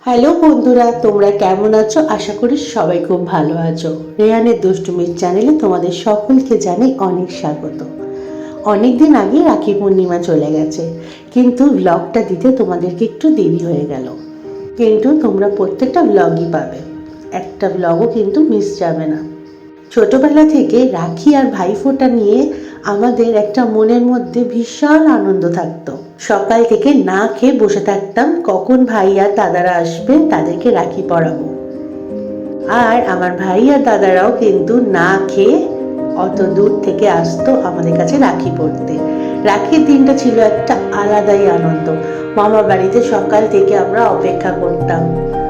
Hello বন্ধুরা, তোমরা কেমন আছো? আশা করি সবাই খুব ভালো আছো। রেহানের দুষ্টুমির চ্যানেলে তোমাদের সকলকে জানাই অনেক স্বাগত। অনেক দিন আগে রাখি পূর্ণিমা চলে গেছে, কিন্তু ব্লগটা দিতে তোমাদেরকে একটু দেরি হয়ে গেল। কিন্তু তোমরা প্রত্যেকটা ব্লগই পাবে, একটা ব্লগও কিন্তু মিস যাবে না। ছোটবেলা থেকে রাখি আর ভাইফোঁটা নিয়ে আমাদের একটা মনের মধ্যে বিশাল আনন্দ থাকতো। সকাল থেকে না খেয়ে বসে থাকতাম কখন ভাই আর দাদারা আসবে, তাদেরকে রাখি পরাবো। আর আমার ভাই আর দাদারাও কিন্তু না খেয়ে অত দূর থেকে আসতো আমাদের কাছে রাখি পরতে। রাখির দিনটা ছিল একটা আলাদাই আনন্দ। মামা বাড়িতে সকাল থেকে আমরা অপেক্ষা করতাম,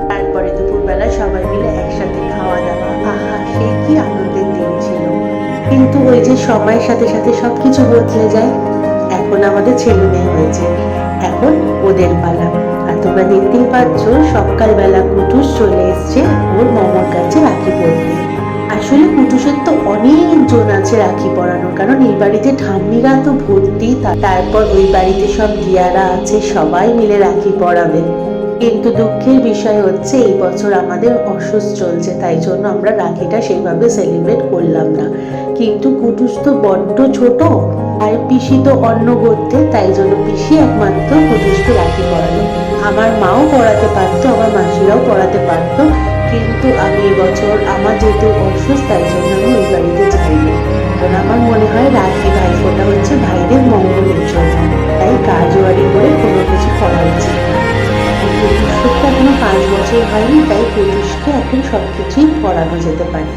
তারপরে দুপুরবেলা সবাই মিলে একসাথে খাওয়া দাওয়া। আহা, সেই কি আনন্দের দিন ছিল। কিন্তু ওই যে সময়ের সাথে সাথে সবকিছু বদলে যায়। এখন আমাদের ছেলে মেয়ে হয়েছে, এখন ওদের পালা। আর তোমরা দেখতেই পাচ্ছ সকালবেলা কুটুস চলে এসছে ওর মামার কাছে রাখি পরতে। আসলে কুটুসের তো অনেক জন আছে রাখি পরানোর, কারণ এই বাড়িতে ঠাম্মিরা তো ভর্তি, তারপর ওই বাড়িতে সব দিয়ারা আছে, সবাই মিলে রাখি পরাবে। কিন্তু দুঃখের বিষয় হচ্ছে এই বছর আমাদের অসুস্থ চলছে, তাই জন্য আমরা রাখিটা সেইভাবে সেলিব্রেট করলাম না। কিন্তু কুটুস তো বড্ড ছোট, আর পিসি তো অন্য গোত্রে, তাই জন্য পিসি একমাত্র কুটুসকে রাখি পরালো। আমার মাও পড়াতে পারতো, আমার মাসিরাও পড়াতে পারতো, কিন্তু আমি এবছর আমার যেহেতু অসুস্থ, তাই জন্য আমি ওই বাড়িতে যাইনি। কারণ আমার মনে হয় রাখি ভাইফোঁটা হচ্ছে ভাইদের মঙ্গলের জন্য, তাই কাজওয়ারি করে কোনো কিছু করা উচিত না। কুটুসের তো এখনো 5 বছর হয়নি, তাই কুটুসকে এখন সবকিছুই পরানো যেতে পারে।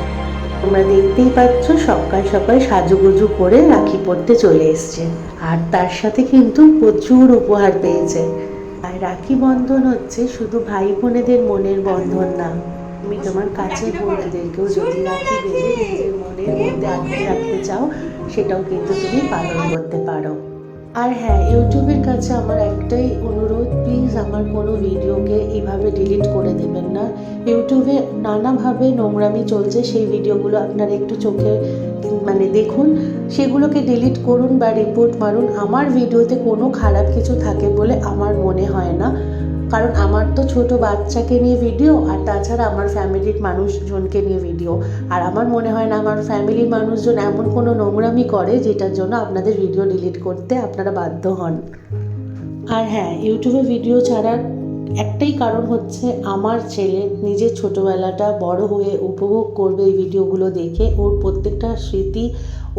তোমরা দেখতেই পাচ্ছ সকাল সকাল সাজুগুজু করে রাখি পরতে চলে এসছে, আর তার সাথে কিন্তু প্রচুর উপহার পেয়েছে। আর রাখি বন্ধন হচ্ছে শুধু ভাই বোনেদের মনের বন্ধন না, তুমি তোমার কাছের বন্ধুদেরকেও যদি রাখি বেঁধে নিজের মনের মধ্যে আটকে রাখতে চাও, সেটাও কিন্তু তুমি পালন করতে পারো। আর হ্যাঁ, ইউটিউবের কাছে আমার একটাই অনুরোধ, প্লিজ আমার কোনো ভিডিওকে এইভাবে ডিলিট করে দেবেন না। ইউটিউবে নানাভাবে নোংরামি চলছে, সেই ভিডিওগুলো আপনারা একটু চোখে দেখুন, সেগুলোকে ডিলিট করুন বা রিপোর্ট মারুন। আমার ভিডিওতে কোনো খারাপ কিছু থাকে বলে আমার মনে হয় না, কারণ আমার তো ছোট বাচ্চাকে নিয়ে ভিডিও, আর তাছাড়া আমার ফ্যামিলির মানুষজনকে নিয়ে ভিডিও। আর আমার মনে হয় না আমার ফ্যামিলির মানুষজন এমন কোনো নোংরামি করে যেটার জন্য আপনাদের ভিডিও ডিলিট করতে আপনারা বাধ্য হন। আর হ্যাঁ, ইউটিউবে ভিডিও ছাড়ার একটাই কারণ হচ্ছে আমার ছেলে নিজের ছোটোবেলাটা বড় হয়ে উপভোগ করবে এই ভিডিওগুলো দেখে। ওর প্রত্যেকটা স্মৃতি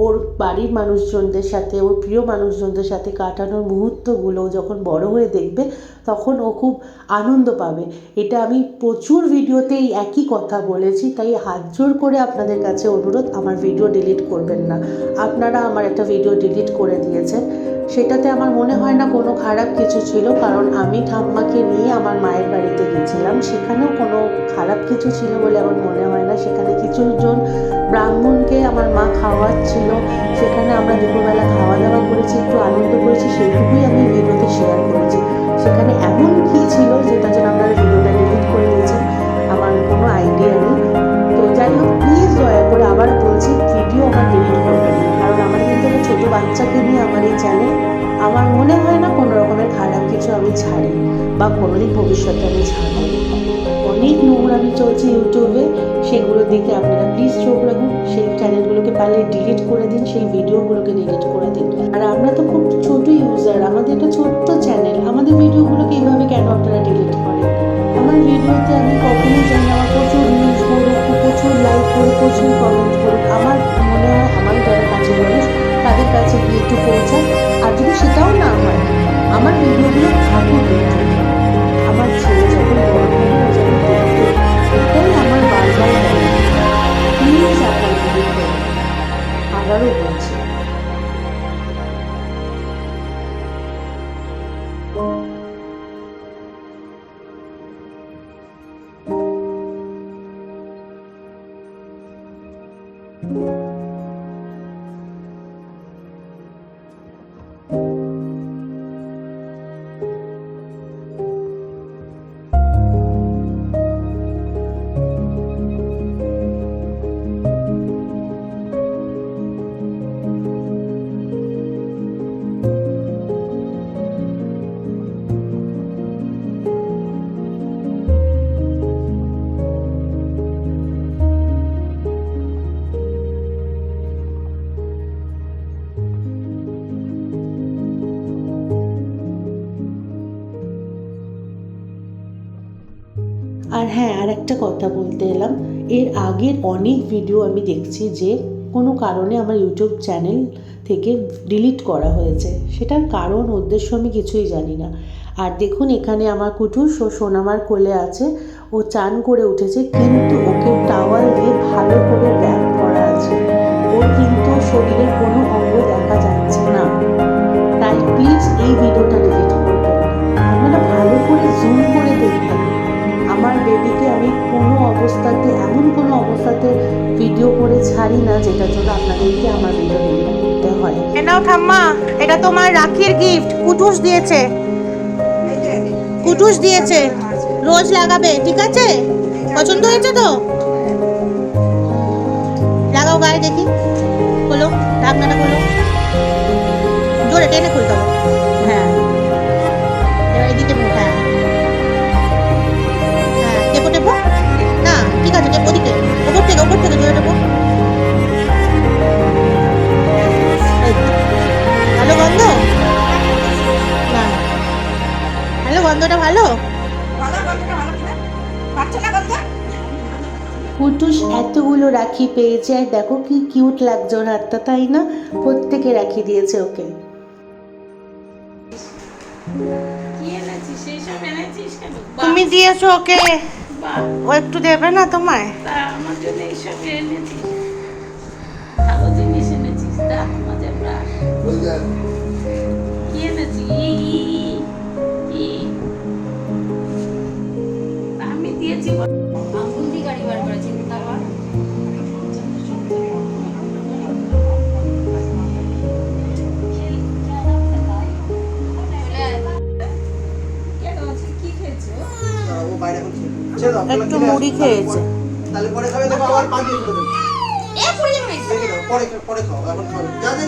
ওর বাড়ির মানুষজনদের সাথে, ওর প্রিয় মানুষজনদের সাথে কাটানোর মুহূর্তগুলো যখন বড় হয়ে দেখবে, তখন ও খুব আনন্দ পাবে। এটা আমি প্রচুর ভিডিওতে এই একই কথা বলেছি, তাই হাত জোর করে আপনাদের কাছে অনুরোধ, আমার ভিডিও ডিলিট করবেন না। আপনারা আমার একটা ভিডিও ডিলিট করে দিয়েছেন, সেটাতে আমার মনে হয় না কোনো খারাপ কিছু ছিল, কারণ আমি ঠাম্মাকে নিয়ে আমার মায়ের বাড়িতে গেছিলাম, সেখানেও কোনো খারাপ কিছু ছিল বলে আমার মনে হয় না। সেখানে কিছুজন ব্রাহ্মণকে আমার মা খাওয়াচ্ছিল, সেখানে আমরা দুপুরবেলা খাওয়া দাওয়া করেছি, একটু আনন্দ করেছি, সেইটুকুই আমি ভিডিওতে শেয়ার করেছি। সেখানে এমন কী ছিল যেটার জন্য আপনারা ভিডিওটা ডিলিট করে দিয়েছেন, আমার কোনো আইডিয়া নেই। তো যাই হোক, প্লিজ দয়া করে আবার বলছি, ভিডিও আমার ডিলিট করবেন না, কারণ আমার কিন্তু একটা ছোটো বাচ্চাকে নিয়ে আমার এই চ্যানেল। আমার মনে হয় না কোনো রকমের খারাপ কিছু আমি ছাড়ি, বা কোনোদিন ভবিষ্যতে আমি ছাড়ব। অনেক নোংরামি চলছে ইউটিউবে, সেগুলোর দিকে আপনারা প্লিজ চোখ রাখুন। সেই চ্যানেলগুলোকে পারলে ডিলিট করে দিন, সেই ভিডিওগুলোকে ডিলিট করে দিন। আর আমরা তো খুব ছোটো ইউজার, আমাদের একটা ছোট্ট চ্যানেল, আমাদের ভিডিওগুলোকে এইভাবে কেন আপনারা ডিলিট করেন? আমার ভিডিওতে আমি কখনোই চাই না আমার প্রচুর ভিউজ করুক, প্রচুর লাইক করুক, প্রচুর কমেন্ট করুক। আমার মনে হয় আমার যারা কাছের মানুষ তাদের কাছে গিয়ে একটু পৌঁছায়। আর যদি সেটাও না হয়, আমার ভিডিওগুলো থাকুক ইউটিউবে। আমার ছেলে যখন বড় হবে ও যেন দেখতে, এটাই আমার বারবার বলে, প্লিজ আপনার ভিডিও করুন। আবারও বলছি, আর হ্যাঁ, আর একটা কথা বলতে এলাম, এর আগের অনেক ভিডিও আমি দেখছি যে কোনো কারণে আমার ইউটিউব চ্যানেল থেকে ডিলিট করা হয়েছে। সেটার কারণ উদ্দেশ্য আমি কিছুই জানি না। আর দেখুন এখানে আমার কুটুস ও সোনামার কোলে আছে, ও চান করে উঠেছে, কিন্তু ওকে টাওয়াল দিয়ে ভালো করে র্যাপ করা আছে। ওর কিন্তু শরীরের কোনো অঙ্গ দেখা যাচ্ছে না। তাই প্লিজ এই ভিডিওটা ডিলিট করবেন। আপনারা ভালো করে জুম করে দেখবেন। আমার বেবিকে আমি কোনো অবস্থাতে, এমন কোনো অবস্থাতে ভিডিও করে ছাড়ি না যেটার জন্য আপনাদেরকে আমার ভিডিও ডিলিট করতে হয়। নাও ঠাম্মা, এটা তোমার রাখির গিফট। কুটুস দিয়েছে, কুটুস দিয়েছে, রোজ লাগাবে, ঠিক আছে? পছন্দ হয়েছে তো? লাগাও গায়ে দেখি। খোলো, ঢাকনাটা খোলো, জোরে টেনে খুলতে হবে। হ্যাঁ, এবার এদিকে মুখ। হ্যাঁ হ্যাঁ, টেপো টেপো। না ঠিক আছে, টেপো ওদিকে, ওপর থেকে জোরে টেপো। ভালো গন্ধ? না, ভালো গন্ধটা ভালো। কুটুস এতগুলো রাখি পেয়েছে, আর দেখো কি কিউট লাগছে ওর হাতটা, তাই না? প্রত্যেকে রাখি দিয়েছে ওকে। তুমি দিয়েছো ওকে, ও একটু দেবে না তোমায়? আমার জন্য এইসব এনেছিস, ভালো জিনিস এনেছিস। মাঝে ব্রাশ কি এনেছি? আমি দিয়েছি আঙ্গুল দিয়ে গাড়ি বার করেছি তারপর একটু মুড়ি খেয়েছে। তাহলে পরে খাবে তো আবার পা দিয়ে দেবে। পরে খাও, এখন খাও। যা যা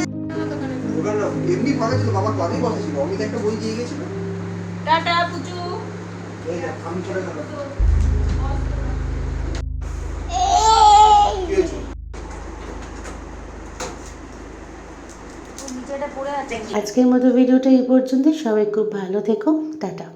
ওখানে এমনি ফাঁকা ছিল, বাবা ক্লাবেই বসেছিল, অমিত একটা বই দিয়ে গেছিল। টাটা পুচু। এই দেখ, আমি চলে গেলাম। নিচেটা পড়ে আছে। আজকের মতো ভিডিওটা এই পর্যন্ত। সবাই খুব ভালো থেকো, টাটা।